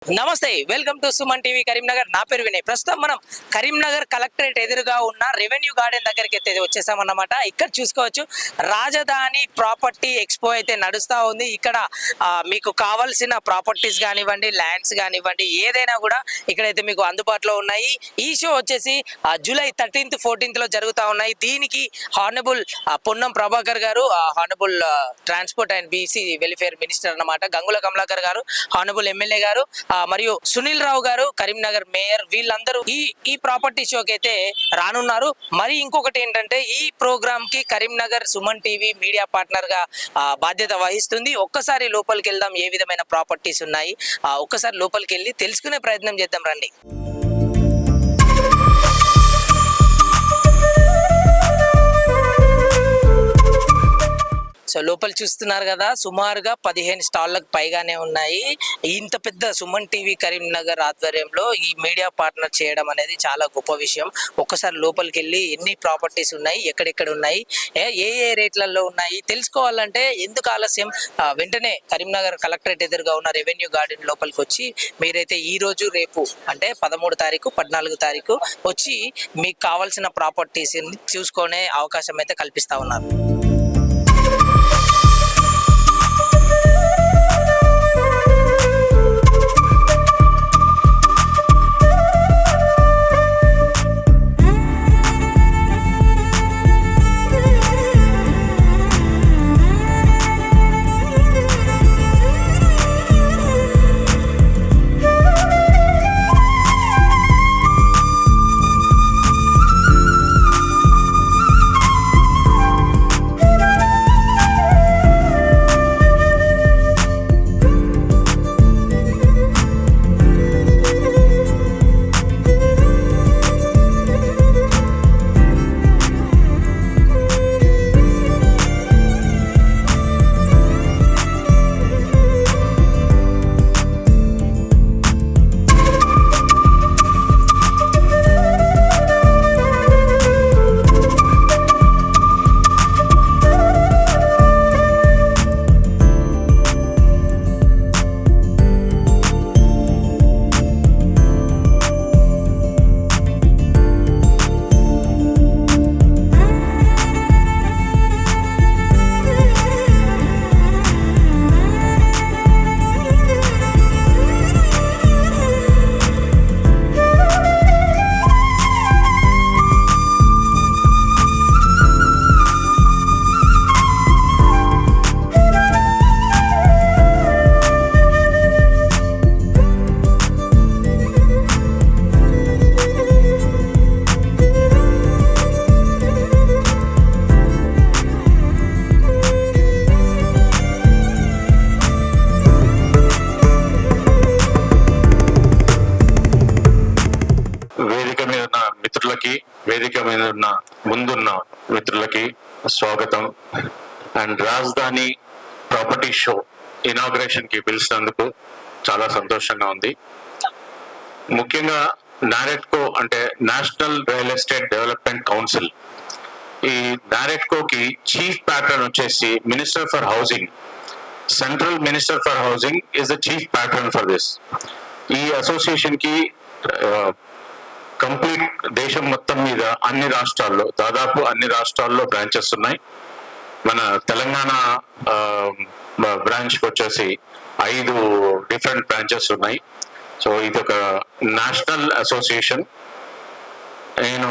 నమస్తే, welcome to Suman TV Karimnagar. నా పేరు వినయ్. ప్రస్తుతం మనం కరీంనగర్ కలెక్టరేట్ ఎదురుగా ఉన్న రెవెన్యూ గార్డెన్ దగ్గరికి అయితే వచ్చేసామన్నమాట. ఇక్కడ చూసుకోవచ్చు, రాజధాని ప్రాపర్టీ ఎక్స్పో అయితే నడుస్తూ ఉంది. ఇక్కడ మీకు కావాల్సిన ప్రాపర్టీస్ కానివ్వండి, ల్యాండ్స్ కానివ్వండి, ఏదైనా కూడా ఇక్కడైతే మీకు అందుబాటులో ఉన్నాయి. ఈ షో వచ్చేసి జూలై 13th, 14th జరుగుతూ ఉన్నాయి. దీనికి హానరబుల్ పొన్నం ప్రభాకర్ గారు, honourable transport and BC welfare minister అన్నమాట, గంగుల కమలాకర్ గారు, హానరబుల్ ఎమ్మెల్యే గారు, మరియు సునీల్ రావు గారు, కరీంనగర్ మేయర్, వీళ్ళందరూ ఈ ప్రాపర్టీ షోకి అయితే రానున్నారు. మరి ఇంకొకటి ఏంటంటే, ఈ ప్రోగ్రామ్ కి Karimnagar Suman TV media partner గా బాధ్యత వహిస్తుంది. ఒక్కసారి లోపలికి వెళ్దాం, ఏ విధమైన ప్రాపర్టీస్ ఉన్నాయి ఒక్కసారి లోపలికి వెళ్ళి తెలుసుకునే ప్రయత్నం చేద్దాం, రండి. సో లోపల చూస్తున్నారు కదా, సుమారుగా 15 స్టాళ్లకు పైగానే ఉన్నాయి. ఇంత పెద్ద సుమన్ టీవీ కరీంనగర్ ఆధ్వర్యంలో ఈ మీడియా పార్ట్నర్ చేయడం అనేది చాలా గొప్ప విషయం. ఒక్కసారి లోపలికి వెళ్ళి ఎన్ని ప్రాపర్టీస్ ఉన్నాయి, ఎక్కడెక్కడ ఉన్నాయి, ఏ రేట్లలో ఉన్నాయి తెలుసుకోవాలంటే ఎందుకు ఆలస్యం, వెంటనే కరీంనగర్ కలెక్టరేట్ ఎదురుగా ఉన్న రెవెన్యూ గార్డెన్ లోపలికి వచ్చి మీరైతే ఈ రోజు రేపు అంటే 13 తారీఖు 14 తారీఖు వచ్చి మీకు కావాల్సిన ప్రాపర్టీస్ చూసుకునే అవకాశం అయితే కల్పిస్తా ఉన్నారు. వేదిక మీద ఉన్న ముందున్న మిత్రులకి స్వాగతం. అండ్ రాజధాని ప్రాపర్టీ షో ఇనాగ్రేషన్ కి పిలిచినందుకు చాలా సంతోషంగా ఉంది. ముఖ్యంగా నారెట్కో అంటే national real estate development council, ఈ నారెట్కోకి చీఫ్ ప్యాట్రన్ వచ్చేసి minister for housing, central minister for housing is the chief pattern for this. ఈ అసోసియేషన్ కి కంప్లీట్ దేశం మొత్తం మీద అన్ని రాష్ట్రాల్లో, దాదాపు అన్ని రాష్ట్రాల్లో బ్రాంచెస్ ఉన్నాయి. మన తెలంగాణ బ్రాంచ్ వచ్చేసి 5 డిఫరెంట్ బ్రాంచెస్ ఉన్నాయి. సో ఇది ఒక నేషనల్ అసోసియేషన్. నేను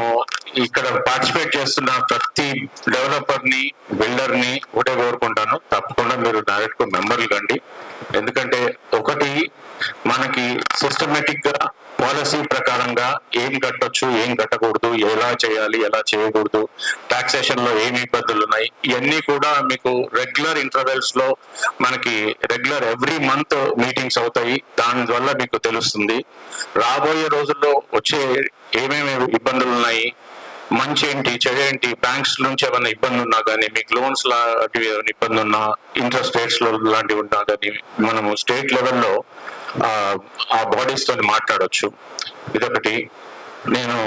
ఇక్కడ పార్టిసిపేట్ చేస్తున్న ప్రతి డెవలపర్ ని, బిల్డర్ ని ఒకటే కోరుకుంటాను, తప్పకుండా మీరు డైరెక్ట్ మెంబర్లు కండి. ఎందుకంటే ఒకటి, మనకి సిస్టమేటిక్ గా పాలసీ ప్రకారంగా ఏం కట్టొచ్చు, ఏం కట్టకూడదు, ఎలా చేయాలి, ఎలా చేయకూడదు, టాక్సేషన్ లో ఏమి ఇబ్బందులు ఉన్నాయి, ఇవన్నీ కూడా మీకు రెగ్యులర్ ఇంటర్వెల్స్ లో మనకి రెగ్యులర్ ఎవ్రీ మంత్ మీటింగ్స్ అవుతాయి. దానివల్ల మీకు తెలుస్తుంది రాబోయే రోజుల్లో వచ్చే ఏమేమి ఇబ్బందులు ఉన్నాయి, మంచి ఏంటి, చెడు ఏంటి, బ్యాంక్స్ నుంచి ఏమైనా ఇబ్బంది ఉన్నా కానీ, మీకు లోన్స్ లాంటివి ఏమైనా ఇబ్బంది ఉన్నా, ఇంట్రెస్ట్ రేట్స్ లో లాంటివి ఉన్నా కానీ మనము స్టేట్ లెవెల్లో ఆ బాడీస్ తోని మాట్లాడొచ్చు. ఇదొకటి. నేను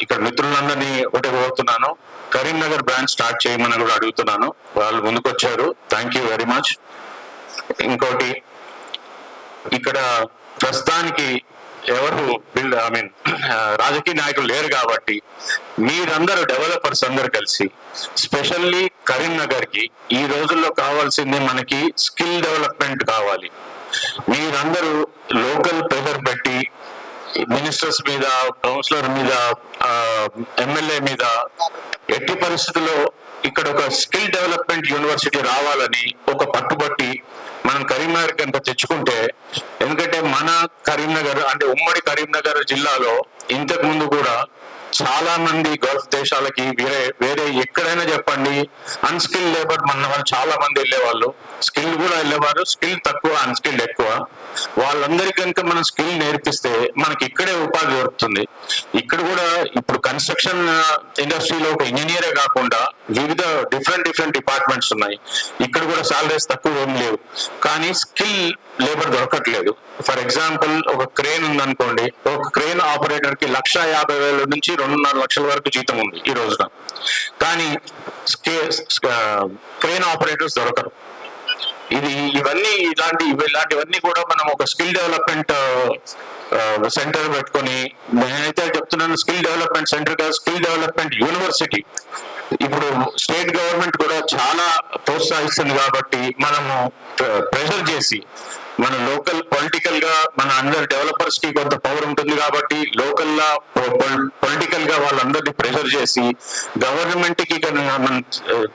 ఇక్కడ మిత్రులందరినీ ఒకటి కోరుతున్నాను, కరీంనగర్ బ్రాంచ్ స్టార్ట్ చేయమని కూడా అడుగుతున్నాను. వాళ్ళు ముందుకొచ్చారు, థ్యాంక్ యూ వెరీ మచ్. ఇంకోటి, ఇక్కడ ప్రస్తుతానికి ఎవరు రాజకీయ నాయకులు లేరు కాబట్టి మీరందరూ డెవలపర్స్ అందరు కలిసి స్పెషల్లీ కరీంనగర్ కి ఈ రోజుల్లో కావాల్సింది మనకి స్కిల్ డెవలప్మెంట్ కావాలి. మీరందరూ లోకల్ ప్రెజర్ పెట్టి మినిస్టర్స్ మీద, కౌన్సిలర్ మీద, ఎమ్మెల్యే మీద ఎట్టి పరిస్థితుల్లో ఇక్కడ ఒక స్కిల్ డెవలప్మెంట్ యూనివర్సిటీ రావాలని ఒక పట్టుబట్టి మనం కరీంనగర్ కనుక తెచ్చుకుంటే, ఎందుకంటే మన కరీంనగర్ అంటే ఉమ్మడి కరీంనగర్ జిల్లాలో ఇంతకు ముందు కూడా చాలా మంది గల్ఫ్ దేశాలకి వేరే ఎక్కడైనా చెప్పండి అన్స్కిల్ లేబర్ మన వాళ్ళు చాలా మంది వెళ్ళేవాళ్ళు, స్కిల్ కూడా వెళ్ళేవారు, స్కిల్ తక్కువ అన్స్కిల్ ఎక్కువ. వాళ్ళందరికీ కనుక మనం స్కిల్ నేర్పిస్తే మనకి ఇక్కడే ఉపాధి దొరుకుతుంది. ఇక్కడ కూడా ఇప్పుడు కన్స్ట్రక్షన్ ఇండస్ట్రీలో ఒక ఇంజనీరే కాకుండా వివిధ డిఫరెంట్ డిపార్ట్మెంట్స్ ఉన్నాయి. ఇక్కడ కూడా సాలరీస్ తక్కువ ఏం లేవు, కానీ స్కిల్ లేబర్ దొరకట్లేదు. ఫర్ ఎగ్జాంపుల్ ఒక క్రేన్ ఉందనుకోండి, ఒక క్రేన్ ఆపరేటర్ కి 1,50,000 నుంచి 2.5 లక్షల వరకు జీతం ఉంది ఈ రోజున, కానీ క్రేన్ ఆపరేటర్స్ దొరకరు. ఇలాంటివన్నీ కూడా మనం ఒక స్కిల్ డెవలప్మెంట్ సెంటర్ పెట్టుకొని, నేనైతే చెప్తున్నాను స్కిల్ డెవలప్మెంట్ సెంటర్ కాదు, స్కిల్ డెవలప్మెంట్ యూనివర్సిటీ. ఇప్పుడు స్టేట్ గవర్నమెంట్ కూడా చాలా ప్రోత్సహిస్తుంది కాబట్టి మనము ప్రెషర్ చేసి మన లోకల్ పొలిటికల్ గా మన అందరు డెవలపర్స్ కి కొంత పవర్ ఉంటుంది కాబట్టి లోకల్ గా పొలిటికల్ గా వాళ్ళందరినీ ప్రెషర్ చేసి గవర్నమెంట్ కి మనం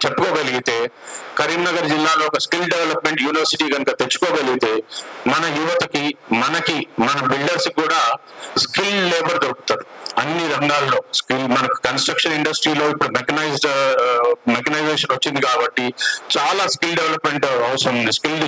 చెప్పుకోగలిగితే, కరీంనగర్ జిల్లాలో ఒక స్కిల్ డెవలప్మెంట్ యూనివర్సిటీ కనుక తెచ్చుకోగలిగితే మన యువతకి, మన బిల్డర్స్ కూడా స్కిల్ లేబర్ దొరుకుతారు అన్ని రంగాల్లో. స్కిల్ మనకు కన్స్ట్రక్షన్ ఇండస్ట్రీలో ఇప్పుడు మెకనైజేషన్ వచ్చింది కాబట్టి చాలా స్కిల్ డెవలప్మెంట్ అవసరం ఉంది, స్కిల్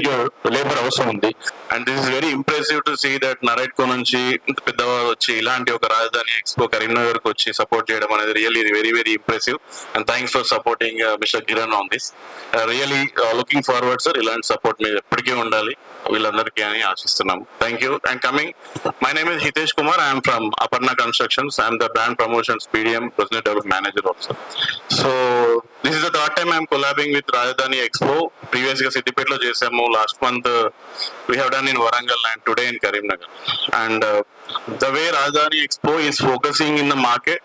లేబర్ అవసరం ఉంది. And this is very impressive to see that నరేట్కో నుంచి ఇంత పెద్దవాళ్ళు వచ్చి ఇలాంటి ఒక రాజధాని ఎక్స్పో కరీంనగర్ కి వచ్చి సపోర్ట్ చేయడం అనేది really very impressive. And thanks for supporting mister Kiran on this. Really looking forward sir, ఇలాంటి సపోర్ట్ మీరు ఎప్పటికీ ఉండాలి వీళ్ళందరికీ అని ఆశిస్తున్నాము. Thank you. And coming, my name is Hitesh Kumar. I'm from Aparna constructions. I'm the brand promotions BDM, Business Development Manager also. So this is the third time I'm collabing with Rajdhani Expo. Previously Siddipetlo చేసాము, last month we have done in Warangal and today in Karimnagar. And the way Rajdhani Expo is focusing in the market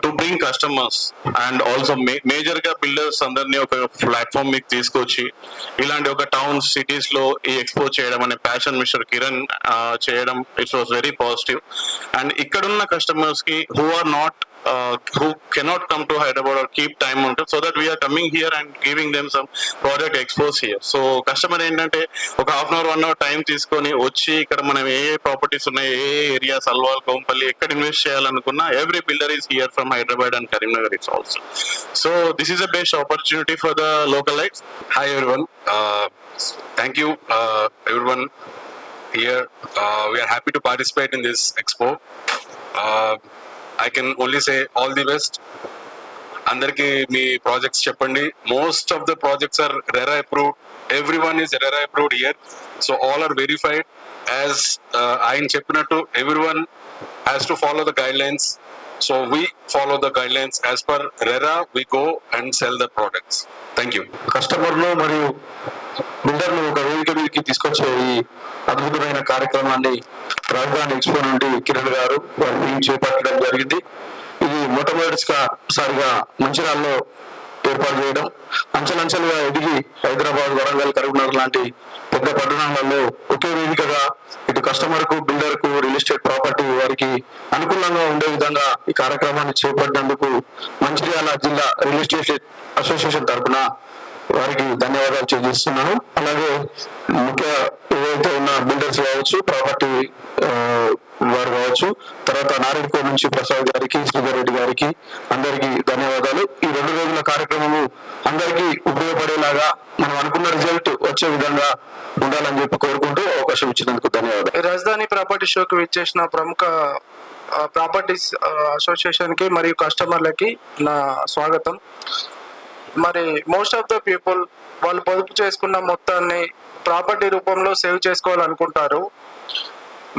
to bring customers and also major గా builders అందరినీ ఒక platform మీకు తీసుకొచ్చి ఇలాంటి ఒక town cities లో ఈ expo చేయడం అనే ప్యాషన్ మిస్టర్ కిరణ్ చేయడం, it was very positive. And ఇక్కడున్న కస్టమర్స్ కి who cannot come to Hyderabad or keep time on it, so that we are coming here and giving them some product expos here. So customer ఏంటంటే ఒక half an hour 1 hour time తీసుకొని వచ్చి ఇక్కడ మనం ఏ properties ఉన్నాయి, ఏ area, సల్వాల్, Kompally ఎక్కడ invest చేయాలనుకున్నా every builder is here from Hyderabad and Karimnagar it's also. So this is a best opportunity for the localites. Hi everyone. Thank you everyone here. We are happy to participate in this expo. I can only say all the best. అందరికి మీ projects చెప్పండి. Most of the projects are RERA approved. Everyone is RERA approved here. So all are verified. As ఆయన చెప్పినట్టు everyone has to follow the guidelines. So we follow the guidelines as per RERA. We go and sell the products. Thank you. కస్టమర్లు మరియు బిల్డర్లు ఒక వేదిక మీదకి తీసుకొచ్చే ఈ అద్భుతమైన కార్యక్రమాన్ని రాజధాని ఎక్స్పో నుండి కిరణ్ గారు వారి టీం చేపట్టడం జరిగింది. ఇది మొట్టమొదటిసారిగా మంచిర్యాలలో ఏర్పాటు చేయడం, అంచెలంచెలుగా ఎదిగి హైదరాబాద్, వరంగల్, కరీంనగర్ లాంటి పెద్ద పట్టణాలలో ఒకే వేదికగా ఇటు కస్టమర్ కు, బిల్డర్ కు, రియల్ ఎస్టేట్ ప్రాపర్టీ వారికి అనుకూలంగా ఉండే విధంగా ఈ కార్యక్రమాన్ని చేపట్టినందుకు మంచిర్యాల జిల్లా రియల్ ఎస్టేట్ అసోసియేషన్ తరఫున వారికి ధన్యవాదాలు తెలియజేస్తున్నాను. అలాగే ముఖ్య ఏవైతే ఉన్న బిల్డర్స్ కావచ్చు, ప్రాపర్టీ వారు కావచ్చు, తర్వాత నారాయణపూర్ నుంచి ప్రసాద్ గారికి, శ్రీధర్ రెడ్డి గారికి అందరికీ ధన్యవాదాలు. ఈ 2 రోజుల కార్యక్రమము అందరికీ ఉపయోగపడేలాగా మనం అనుకున్న రిజల్ట్ వచ్చే విధంగా ఉండాలని చెప్పి కోరుకుంటూ అవకాశం ఇచ్చినందుకు ధన్యవాదాలు. రాజధాని ప్రాపర్టీ షోకి విచ్చేసిన ప్రముఖ ప్రాపర్టీస్ అసోసియేషన్ కి మరియు కస్టమర్లకి నా స్వాగతం. మరి మోస్ట్ ఆఫ్ ద పీపుల్ వాళ్ళు పొదుపు చేసుకున్న మొత్తాన్ని ప్రాపర్టీ రూపంలో సేవ్ చేసుకోవాలనుకుంటారు.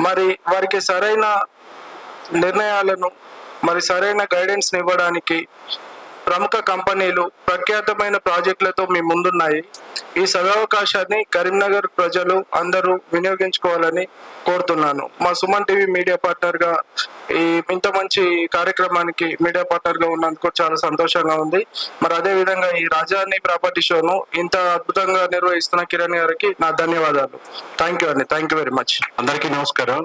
మరి వారికి సరైన నిర్ణయాలను, మరి సరైన గైడెన్స్ ఇవ్వడానికి ప్రముఖ కంపెనీలు ప్రఖ్యాతమైన ప్రాజెక్టులతో మీ ముందున్నాయి. ఈ సదవకాశాన్ని కరీంనగర్ ప్రజలు అందరూ వినియోగించుకోవాలని కోరుతున్నాను. మా సుమన్ టీవీ మీడియా పార్ట్నర్ గా ఇంత మంచి కార్యక్రమానికి మీడియా పార్ట్నర్ గా ఉన్నందుకు చాలా సంతోషంగా ఉంది. మరి అదే విధంగా ఈ రాజధాని ప్రాపర్టీ షోను ఇంత అద్భుతంగా నిర్వహిస్తున్న కిరణ్ గారికి నా ధన్యవాదాలు. థ్యాంక్ యూ అండి. Thank you very much. అందరికీ నమస్కారం.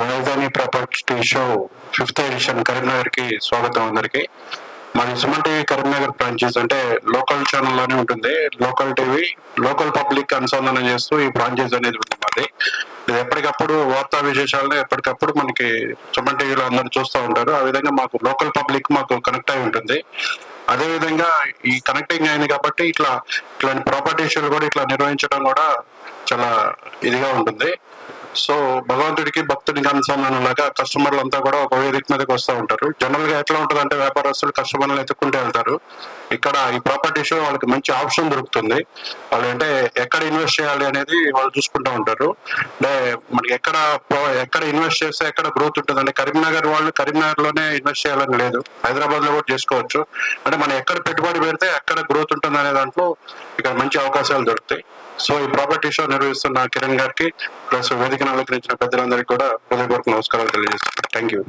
రాజధాని property show 5th edition Karimnagar కి స్వాగతం. అందరికీ మరి సుమన్ టీవీ కరీంనగర్ బ్రాంచెస్ అంటే లోకల్ ఛానల్ లోనే ఉంటుంది. లోకల్ టీవీ లోకల్ పబ్లిక్ అనుసంధానం చేస్తూ ఈ బ్రాంచెస్ అనేది ఉంటుంది. మాది ఇది ఎప్పటికప్పుడు వార్తా విశేషాలను ఎప్పటికప్పుడు మనకి సుమన్ టీవీలో అందరూ చూస్తూ ఉంటారు. ఆ విధంగా మాకు లోకల్ పబ్లిక్ మాకు కనెక్ట్ అయి ఉంటుంది. అదే విధంగా ఈ కనెక్టింగ్ అయింది కాబట్టి ఇట్లాంటి ప్రాపర్టీ షోలు కూడా ఇట్లా నిర్వహించడం కూడా చాలా ఇదిగా ఉంటుంది. సో భగవంతుడికి భక్తుడికి అనుసంధానం లాగా కస్టమర్లు అంతా కూడా ఒక వేదిక మీదకి వస్తూ ఉంటారు. జనరల్ గా ఎట్లా ఉంటుంది అంటే వ్యాపారస్తులు కస్టమర్లు ఎత్తుకుంటూ వెళ్తారు. ఇక్కడ ఈ ప్రాపర్టీ షో వాళ్ళకి మంచి ఆప్షన్ దొరుకుతుంది. వాళ్ళు అంటే ఎక్కడ ఇన్వెస్ట్ చేయాలి అనేది వాళ్ళు చూసుకుంటూ ఉంటారు. అంటే మనకి ఎక్కడ ఇన్వెస్ట్ చేస్తే ఎక్కడ గ్రోత్ ఉంటుంది అంటే కరీంనగర్ వాళ్ళు కరీంనగర్ లోనే ఇన్వెస్ట్ చేయాలని లేదు, హైదరాబాద్ లో కూడా చేసుకోవచ్చు. అంటే మనం ఎక్కడ పెట్టుబడి పెడితే ఎక్కడ గ్రోత్ ఉంటుంది అనే దాంట్లో ఇక్కడ మంచి అవకాశాలు దొరుకుతాయి. సో ఈ ప్రాపర్టీ షో నిర్వహిస్తున్న కిరణ్ గారికి ప్లస్ వేదికను అలంకరించిన పెద్దలందరికీ కూడా హృదయపూర్వక నమస్కారాలు తెలియజేస్తున్నాను. Thank you.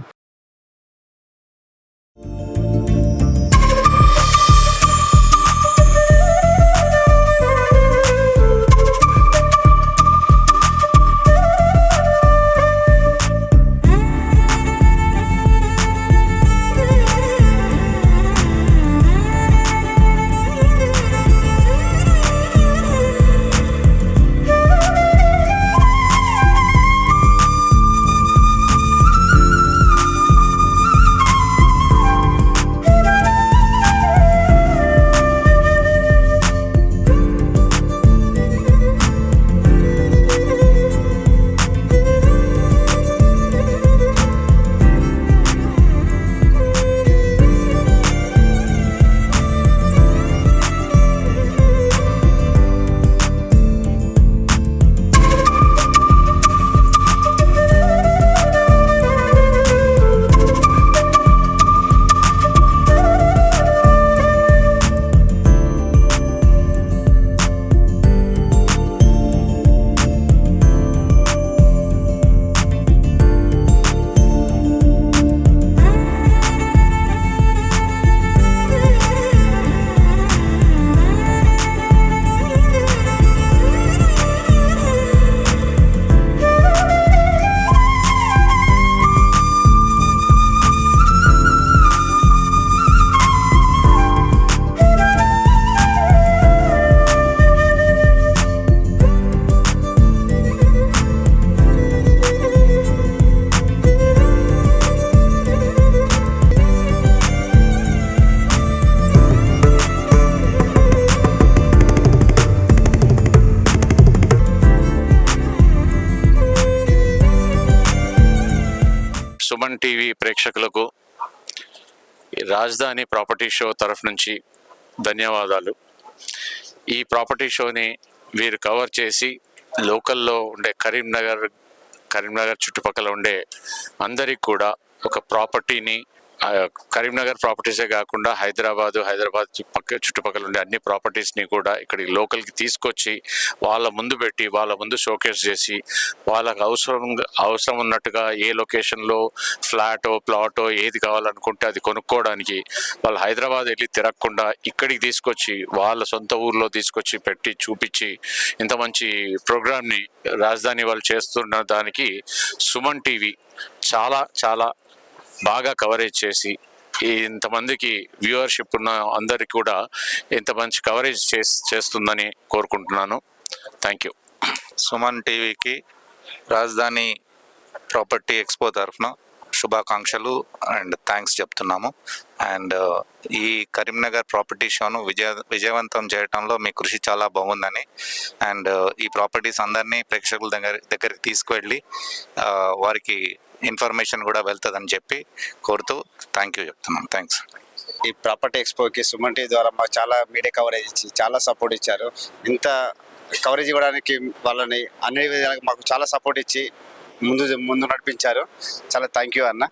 సుమన్ టీవీ ప్రేక్షకులకు రాజధాని ప్రాపర్టీ షో తరఫు నుంచి ధన్యవాదాలు. ఈ ప్రాపర్టీ షోని వీరు కవర్ చేసి లోకల్లో ఉండే కరీంనగర్ చుట్టుపక్కల ఉండే అందరికి కూడా ఒక ప్రాపర్టీని కరీంనగర్ ప్రాపర్టీసే కాకుండా హైదరాబాద్ చుట్టుపక్కల ఉండే అన్ని ప్రాపర్టీస్ని కూడా ఇక్కడికి లోకల్కి తీసుకొచ్చి వాళ్ళ ముందు పెట్టి వాళ్ళ ముందు షోకేస్ చేసి వాళ్ళకి అవసరం ఉన్నట్టుగా ఏ లొకేషన్లో ప్లాటో ఏది కావాలనుకుంటే అది కొనుక్కోవడానికి వాళ్ళు హైదరాబాద్ వెళ్ళి తిరగకుండా ఇక్కడికి తీసుకొచ్చి వాళ్ళ సొంత ఊర్లో తీసుకొచ్చి పెట్టి చూపించి ఇంత మంచి ప్రోగ్రామ్ని రాజధాని వాళ్ళు చేస్తున్న దానికి సుమన్ టీవీ చాలా చాలా బాగా కవరేజ్ చేసి ఇంతమందికి వ్యూవర్షిప్ ఉన్న అందరికి కూడా ఇంత మంచి కవరేజ్ చేస్తుందని కోరుకుంటున్నాను. Thank you. సుమన్ టీవీకి రాజధాని ప్రాపర్టీ ఎక్స్పో తరఫున శుభాకాంక్షలు అండ్ థ్యాంక్స్ చెప్తున్నాము. అండ్ ఈ కరీంనగర్ ప్రాపర్టీ షోను విజయవంతం చేయడంలో మీ కృషి చాలా బాగుందని అండ్ ఈ ప్రాపర్టీస్ అందరినీ ప్రేక్షకుల దగ్గరికి తీసుకువెళ్ళి వారికి ఇన్ఫర్మేషన్ కూడా వెళ్తుందని చెప్పి కోరుతూ థ్యాంక్ యూ చెప్తున్నాం. థ్యాంక్స్. ఈ ప్రాపర్టీ ఎక్స్పోకి సుమన్ టీవీ ద్వారా మాకు చాలా మీడియా కవరేజ్ ఇచ్చి చాలా సపోర్ట్ ఇచ్చారు. ఇంత కవరేజ్ ఇవ్వడానికి వాళ్ళని అన్ని విధాలుగా మాకు చాలా సపోర్ట్ ఇచ్చి ముందు నడిపించారు. చాలా థ్యాంక్ యూ అన్న.